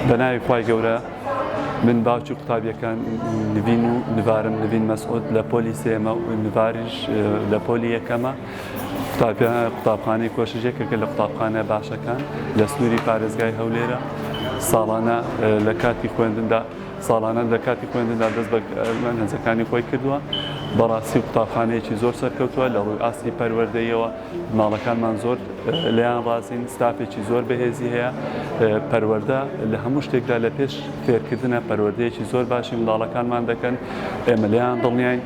بەناوی خوای گەورە من باوکی قوتابیەکان نوین و نوارم نوین مەسعود لە پۆلی سێمە و نواریش لە پۆلی یەکەمە قوتابخانەی کۆشژێکە کە لە قوتابخانە باشەکان لە سنووری پارێزگای هەولێرە ساڵانە لە کاتی خوێندندا دەست بە هەنجەکانی خۆی کردووە بەڕاستی قوتابخانەیەکی زۆر سەرکەوتووە لە ڕووی ئاستی پەروەردەیەوە ماڵەکانمان زۆر لەیان ڕازین ستافێکی زۆر بەهێزی هەیە پەروەردە لە هەموو شتێکدا لە پێش فێرکردنە پەروەردەیەکی زۆر باشی منداڵەکانمان دەکەن ئێمە لەیان دڵنیاین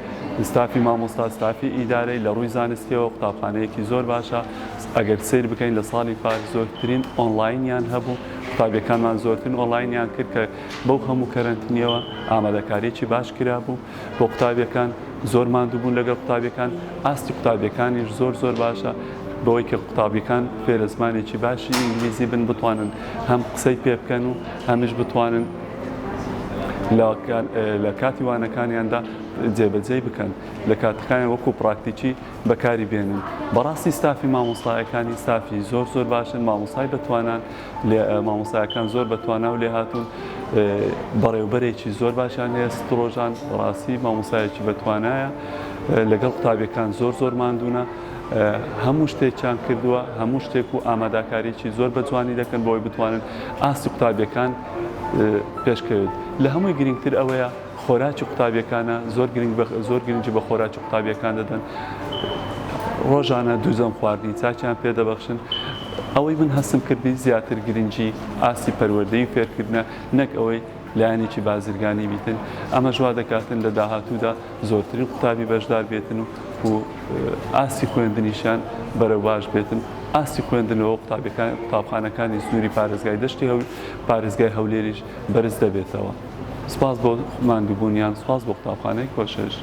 ستافی مامۆستا ستافی ئیدارەی لە ڕووی زانستیەوە قوتابخانەیەکی زۆر باشە ئەگەر سیر بکەین لە ساڵی پاش زۆرترین ئۆنلاینیان هەبوو قوتابیەکانمان زۆرترین ئۆنلاینیان کرد کە بەو هەموو کەرەنتینیەوە ئامادەکاریی باش کرا بوو بۆ قوتابیەکان زۆر ماندووبوون لەگەڵ قوتابیەکان ئاستی قوتابیەکانیش زۆر باشە بۆی کە قوتابیەکان فێرە زمانێکی باشی ئینگلیزی بتوانن هەم قسەی پێ بکەن و هەمیش بتوانن لە کاتی وانەکانیاندا جێبەجێ بکەن لە کاتەکانی وەکو پراکتیکی بەکاری بێنن بەڕاستی ستافی مامۆستایەکانی ستافی زۆر باشن مامۆستای بتوانان مامۆستایەکان زۆر بەتوانە و لێ هاتوون بەڕێوبەرێکی زۆر باشیان هەیە سترۆژان بەڕاستی مامۆستایەکی بەتوانایە لەگەڵ قوتابیەکان زۆر ماندوونە هەموو شتێکیان کردووە هەموو شتێک و ئامادەکاریی زۆر بەجوانی دەکەن بۆی بتوانن ئاستی قوتابیەکان پێشکەوێت لە هەمووی گرنگتر ئەوەیە خۆراکی قوتابیەکانە زۆر گرنگی بە خۆراکی قوتابیەکان دەدەن ڕۆژانە دووزەم خواردنی چاکیان پێدەبەخشن ئەوەی من هەستم کردی زیاتر گرنگی ئاستی پەروەردەی فێرکردنە نەک ئەوەی لایەنێکی بازرگانی بیتن ئەمە ژوا دەکاتن لە داهاتوودا زۆرترین قوتابی بەشدار بێتن و ئاستی خوێندنیشان بەرەو باش بێتن ئاستی خوێندنەوە قوتابخانەکانی سنووری پارێزگای دەشتی پارێزگای هەولێریش بەرز دەبێتەوە سپاس بۆ ماندووبوونیان سپاس بۆ قوتابخانەی کۆشەژ